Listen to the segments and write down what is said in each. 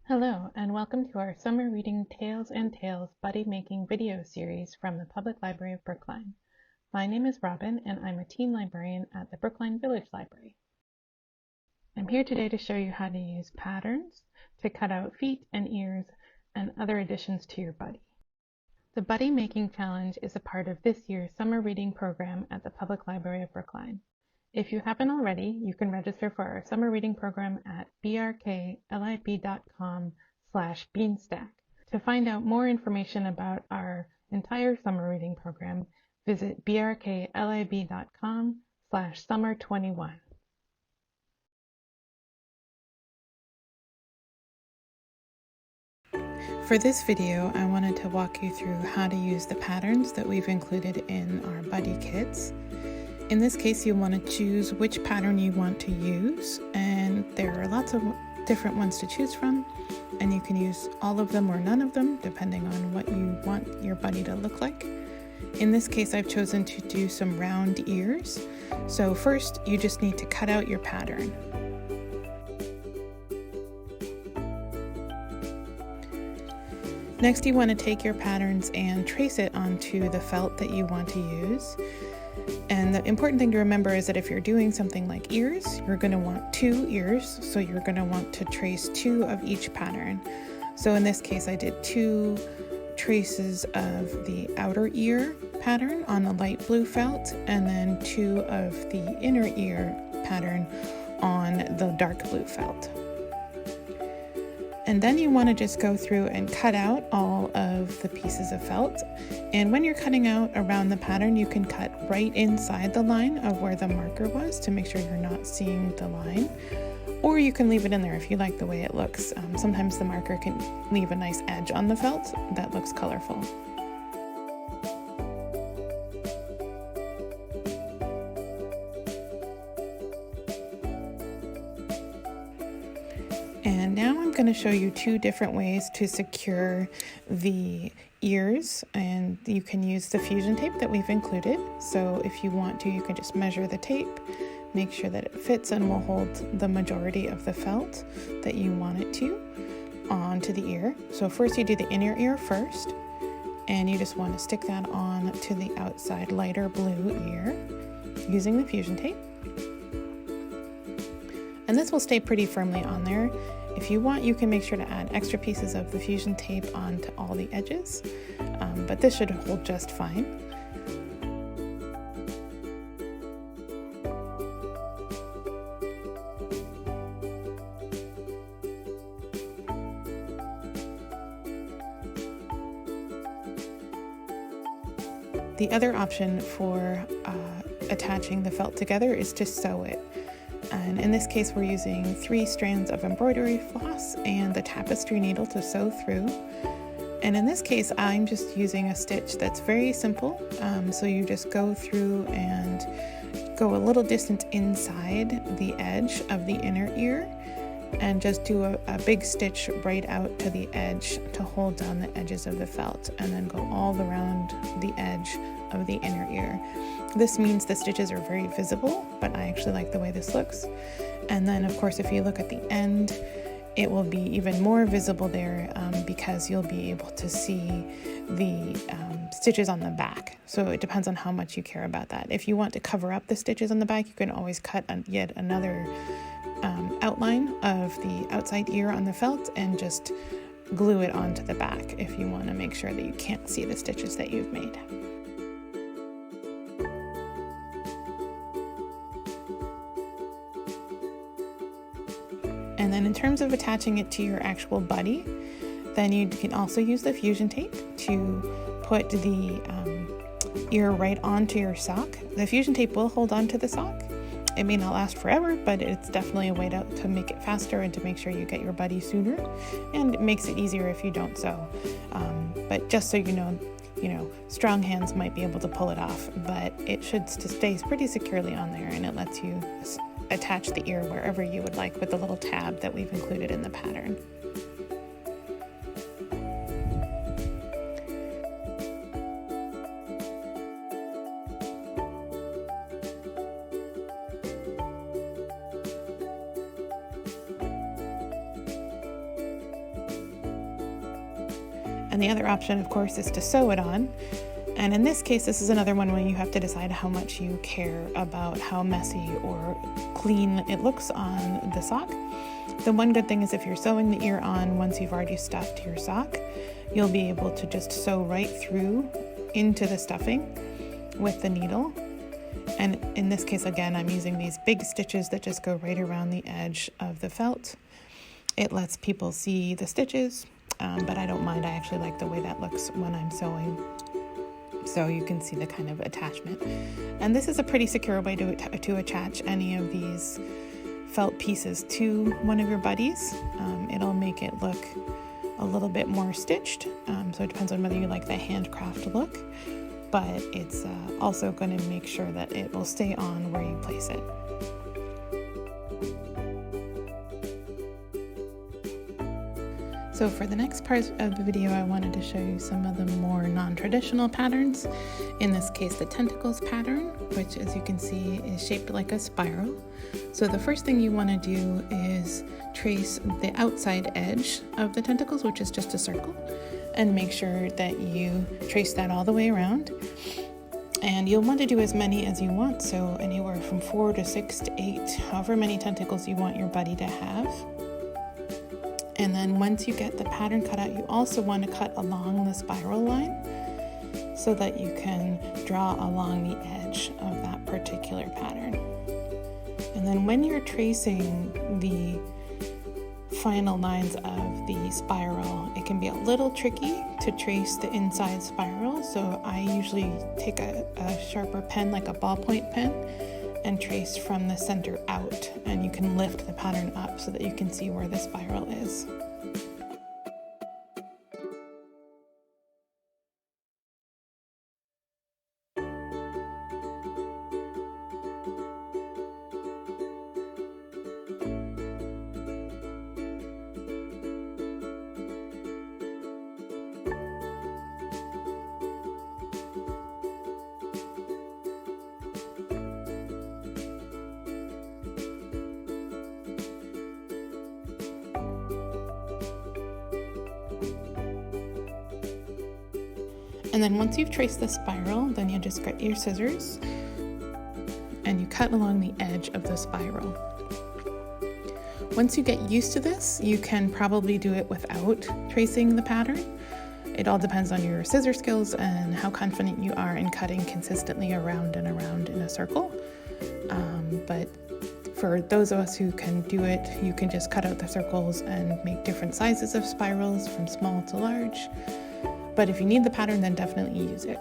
Hello, and welcome to our Summer Reading Tales and Tales Buddy Making video series from the Public Library of Brookline. My name is Robin, and I'm a teen librarian at the Brookline Village Library. I'm here today to show you how to use patterns to cut out feet and ears and other additions to your buddy. The Buddy Making Challenge is a part of this year's summer reading program at the Public Library of Brookline. If you haven't already, you can register for our summer reading program at brklib.com/beanstack. To find out more information about our entire summer reading program, visit brklib.com/summer21. For this video, I wanted to walk you through how to use the patterns that we've included in our buddy kits. In this case, you want to choose which pattern you want to use, and there are lots of different ones to choose from, and you can use all of them or none of them depending on what you want your buddy to look like. In this case, I've chosen to do some round ears. So first, you just need to cut out your pattern. Next, you want to take your patterns and trace it onto the felt that you want to use. And the important thing to remember is that if you're doing something like ears, you're going to want 2 ears, so you're going to want to trace 2 of each pattern. So in this case, I did 2 traces of the outer ear pattern on a light blue felt, and then 2 of the inner ear pattern on the dark blue felt. And then you want to just go through and cut out all of the pieces of felt. And when you're cutting out around the pattern, you can cut right inside the line of where the marker was to make sure you're not seeing the line. Or you can leave it in there if you like the way it looks. Sometimes the marker can leave a nice edge on the felt that looks colorful. And now I'm going to show you 2 different ways to secure the ears, and you can use the fusion tape that we've included. So if you want to, you can just measure the tape, make sure that it fits and will hold the majority of the felt that you want it to onto the ear. So first you do the inner ear first, and you just want to stick that on to the outside lighter blue ear using the fusion tape. And this will stay pretty firmly on there. If you want, you can make sure to add extra pieces of the fusion tape onto all the edges, but this should hold just fine. The other option for attaching the felt together is to sew it. And in this case, we're using 3 strands of embroidery floss and the tapestry needle to sew through. And in this case, I'm just using a stitch that's very simple. So you just go through and go a little distance inside the edge of the inner ear and just do a big stitch right out to the edge to hold down the edges of the felt, and then go all around the edge of the inner ear. This means the stitches are very visible, but I actually like the way this looks. And then of course, if you look at the end, it will be even more visible there because you'll be able to see the stitches on the back. So it depends on how much you care about that. If you want to cover up the stitches on the back, you can always cut yet another outline of the outside ear on the felt and just glue it onto the back if you want to make sure that you can't see the stitches that you've made. And then in terms of attaching it to your actual buddy, then you can also use the fusion tape to put the ear right onto your sock. The fusion tape will hold on to the sock. It may not last forever, but it's definitely a way to make it faster and to make sure you get your buddy sooner. And it makes it easier if you don't sew. But just so you know, strong hands might be able to pull it off, but it should stay pretty securely on there, and it lets you attach the ear wherever you would like with the little tab that we've included in the pattern. And the other option, of course, is to sew it on. And in this case, this is another one where you have to decide how much you care about how messy or clean it looks on the sock. The one good thing is if you're sewing the ear on once you've already stuffed your sock, you'll be able to just sew right through into the stuffing with the needle. And in this case, again, I'm using these big stitches that just go right around the edge of the felt. It lets people see the stitches, but I don't mind. I actually like the way that looks when I'm sewing. So you can see the kind of attachment. And this is a pretty secure way to attach any of these felt pieces to one of your buddies. It'll make it look a little bit more stitched. So it depends on whether you like the handcraft look, but it's also going to make sure that it will stay on where you place it. So for the next part of the video, I wanted to show you some of the more non-traditional patterns. In this case, the tentacles pattern, which as you can see is shaped like a spiral. So the first thing you want to do is trace the outside edge of the tentacles, which is just a circle, and make sure that you trace that all the way around. And you'll want to do as many as you want, so anywhere from 4 to 6 to 8, however many tentacles you want your buddy to have. And then once you get the pattern cut out, you also want to cut along the spiral line so that you can draw along the edge of that particular pattern. And then when you're tracing the final lines of the spiral, it can be a little tricky to trace the inside spiral. So I usually take a sharper pen, like a ballpoint pen, and trace from the center out, and you can lift the pattern up so that you can see where the spiral is. And then once you've traced the spiral, then you just get your scissors and you cut along the edge of the spiral. Once you get used to this, you can probably do it without tracing the pattern. It all depends on your scissor skills and how confident you are in cutting consistently around and around in a circle. But for those of us who can do it, you can just cut out the circles and make different sizes of spirals from small to large. But if you need the pattern, then definitely use it.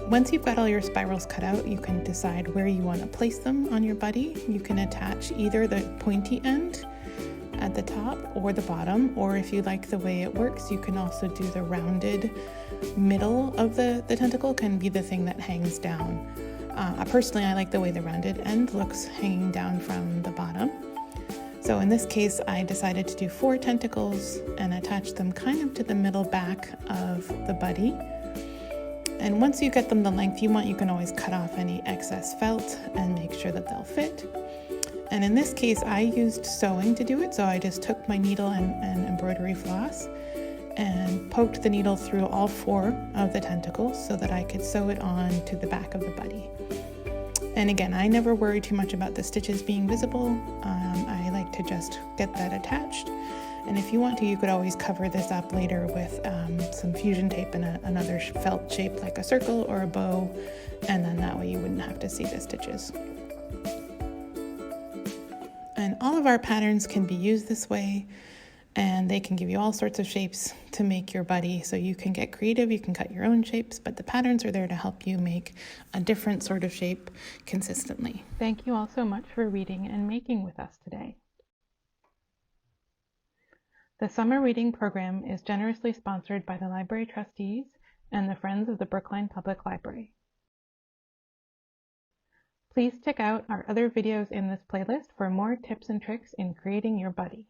Once you've got all your spirals cut out, you can decide where you want to place them on your buddy. You can attach either the pointy end at the top or the bottom, or if you like the way it works, you can also do the rounded middle of the tentacle can be the thing that hangs down. Personally, I like the way the rounded end looks hanging down from the bottom. So in this case, I decided to do 4 tentacles and attach them kind of to the middle back of the buddy. And once you get them the length you want, you can always cut off any excess felt and make sure that they'll fit. And in this case, I used sewing to do it, so I just took my needle and embroidery floss and poked the needle through all 4 of the tentacles so that I could sew it on to the back of the buddy. And again, I never worry too much about the stitches being visible. I like to just get that attached And if you want to, you could always cover this up later with some fusion tape and another felt shape like a circle or a bow, and then that way you wouldn't have to see the stitches. And all of our patterns can be used this way, and they can give you all sorts of shapes to make your buddy. So you can get creative, you can cut your own shapes, but the patterns are there to help you make a different sort of shape consistently. Thank you all so much for reading and making with us today. The summer reading program is generously sponsored by the library trustees and the Friends of the Brookline Public Library. Please check out our other videos in this playlist for more tips and tricks in creating your buddy.